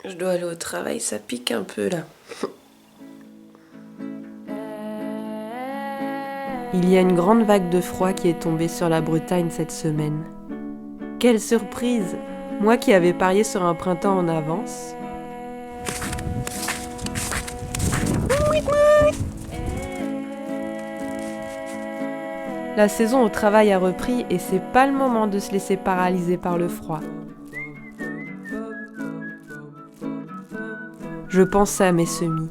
Je dois aller au travail, ça pique un peu là. Il y a une grande vague de froid qui est tombée sur la Bretagne cette semaine. Quelle surprise! Moi qui avais parié sur un printemps en avance. La saison au travail a repris et c'est pas le moment de se laisser paralyser par le froid. Je pensais à mes semis.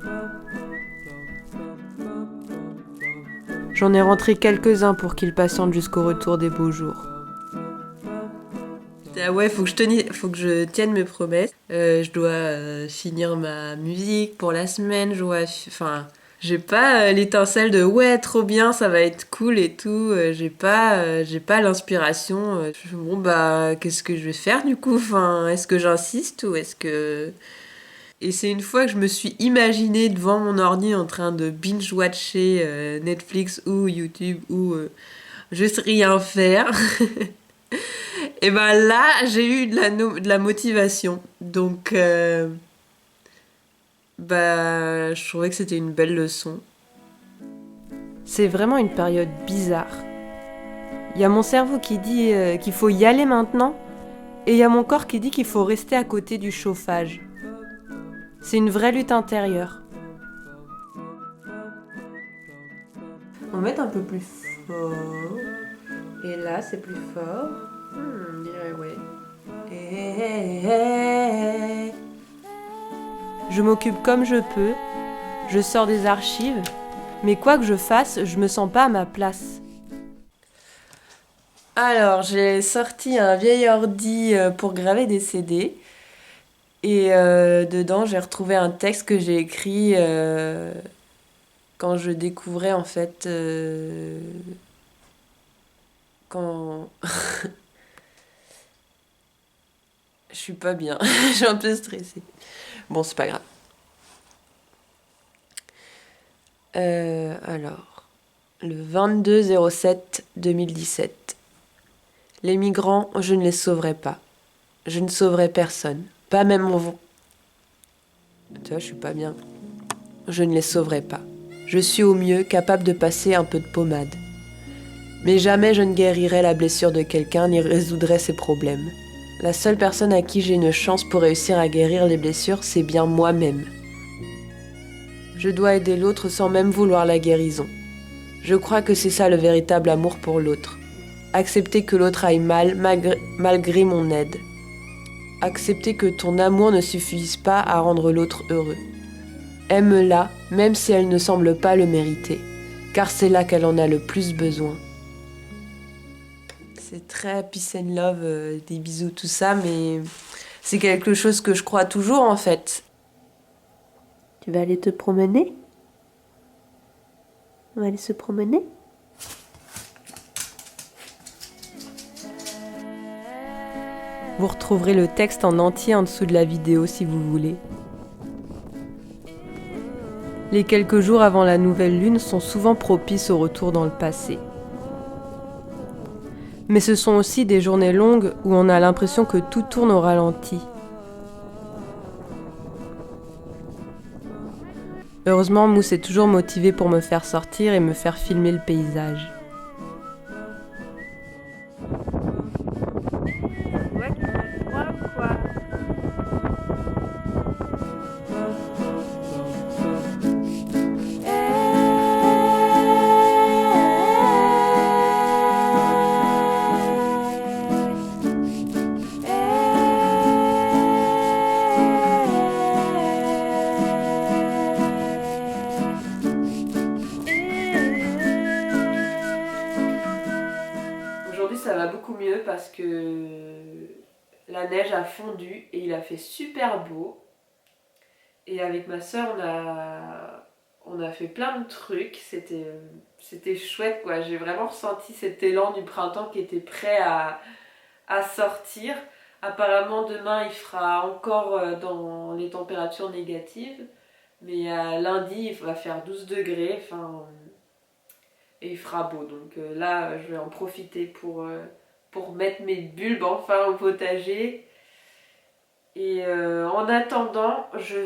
J'en ai rentré quelques-uns pour qu'ils patientent jusqu'au retour des beaux jours. Ah ouais, faut que je tienne mes promesses. Je dois finir ma musique pour la semaine. Enfin, j'ai pas l'étincelle de ouais, trop bien, ça va être cool et tout. J'ai pas l'inspiration. Bon bah, qu'est-ce que je vais faire du coup? Enfin, est-ce que j'insiste ou est-ce que... Et c'est une fois que je me suis imaginée devant mon ordi en train de binge-watcher Netflix ou YouTube ou juste rien faire. Et ben là, j'ai eu de la motivation. Donc, bah, je trouvais que c'était une belle leçon. C'est vraiment une période bizarre. Il y a mon cerveau qui dit qu'il faut y aller maintenant, et il y a mon corps qui dit qu'il faut rester à côté du chauffage. C'est une vraie lutte intérieure. On va mettre un peu plus fort. Et là, c'est plus fort. On dirait ouais. Et... Je m'occupe comme je peux, je sors des archives, mais quoi que je fasse, je me sens pas à ma place. Alors, j'ai sorti un vieil ordi pour graver des CD. Et dedans, j'ai retrouvé un texte que j'ai écrit quand je découvrais en fait... quand... Je suis pas bien, je suis un peu stressée. Bon, c'est pas grave. Alors, le 22/07/2017. Les migrants, je ne les sauverai pas. Je ne sauverai personne. Pas même mon... Tu vois, je suis pas bien. Je ne les sauverai pas. Je suis au mieux capable de passer un peu de pommade. Mais jamais je ne guérirai la blessure de quelqu'un ni résoudrai ses problèmes. La seule personne à qui j'ai une chance pour réussir à guérir les blessures, c'est bien moi-même. Je dois aider l'autre sans même vouloir la guérison. Je crois que c'est ça le véritable amour pour l'autre. Accepter que l'autre aille mal malgré mon aide. Accepter que ton amour ne suffise pas à rendre l'autre heureux. Aime-la, même si elle ne semble pas le mériter, car c'est là qu'elle en a le plus besoin. C'est très peace and love, des bisous, tout ça, mais c'est quelque chose que je crois toujours en fait. Tu vas aller te promener? On va aller se promener? Vous retrouverez le texte en entier en dessous de la vidéo si vous voulez. Les quelques jours avant la nouvelle lune sont souvent propices au retour dans le passé. Mais ce sont aussi des journées longues où on a l'impression que tout tourne au ralenti. Heureusement, Mousse est toujours motivé pour me faire sortir et me faire filmer le paysage. Aujourd'hui, ça va beaucoup mieux parce que la neige a fondu et il a fait super beau. Et avec ma soeur, on a fait plein de trucs. C'était chouette, quoi. J'ai vraiment ressenti cet élan du printemps qui était prêt à sortir. Apparemment, demain, il fera encore dans les températures négatives. Mais lundi, il va faire 12 degrés. Enfin, et il fera beau. Donc là, je vais en profiter pour mettre mes bulbes enfin au potager. Et en attendant, je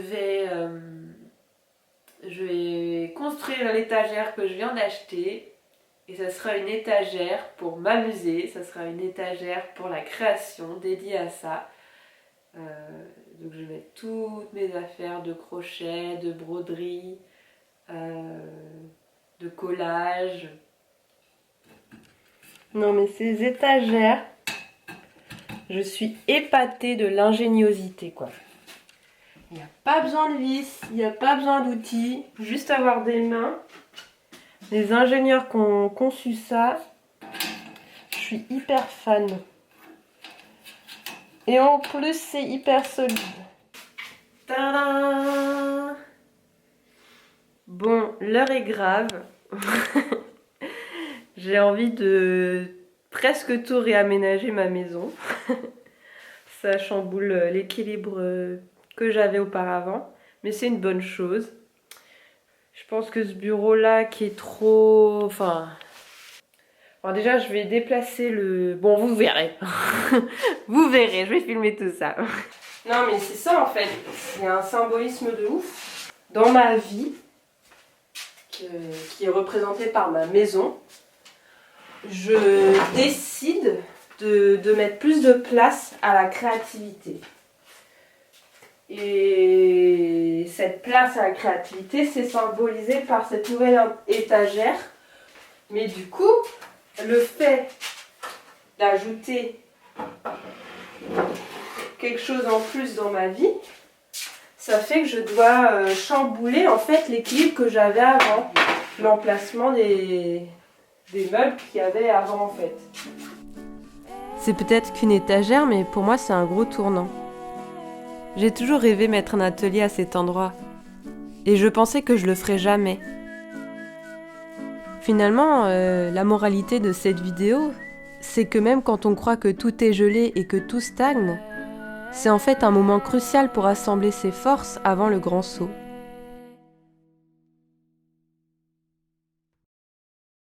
vais construire l'étagère que je viens d'acheter. Et ça sera une étagère pour m'amuser, ça sera une étagère pour la création, dédiée à ça. Donc je vais mettre toutes mes affaires de crochet, de broderie, de collage. Non mais ces étagères, je suis épatée de l'ingéniosité quoi. Il n'y a pas besoin de vis, il n'y a pas besoin d'outils, juste avoir des mains. Les ingénieurs qui ont conçu ça, je suis hyper fan. Et en plus, c'est hyper solide. Tadam! Bon, l'heure est grave. J'ai envie de presque tout réaménager ma maison. Ça chamboule l'équilibre que j'avais auparavant. Mais c'est une bonne chose. Je pense que ce bureau-là qui est trop... Enfin... Alors déjà, je vais déplacer le... Bon, vous verrez. Vous verrez, je vais filmer tout ça. Non, mais c'est ça en fait. Il y a un symbolisme de ouf dans ma vie qui est représenté par ma maison. Je décide de mettre plus de place à la créativité. Et cette place à la créativité, c'est symbolisé par cette nouvelle étagère. Mais du coup, le fait d'ajouter quelque chose en plus dans ma vie, ça fait que je dois chambouler en fait l'équilibre que j'avais avant, l'emplacement des meubles qu'il y avait avant en fait. C'est peut-être qu'une étagère, mais pour moi c'est un gros tournant. J'ai toujours rêvé mettre un atelier à cet endroit, et je pensais que je le ferais jamais. Finalement, la moralité de cette vidéo, c'est que même quand on croit que tout est gelé et que tout stagne, c'est en fait un moment crucial pour assembler ses forces avant le grand saut.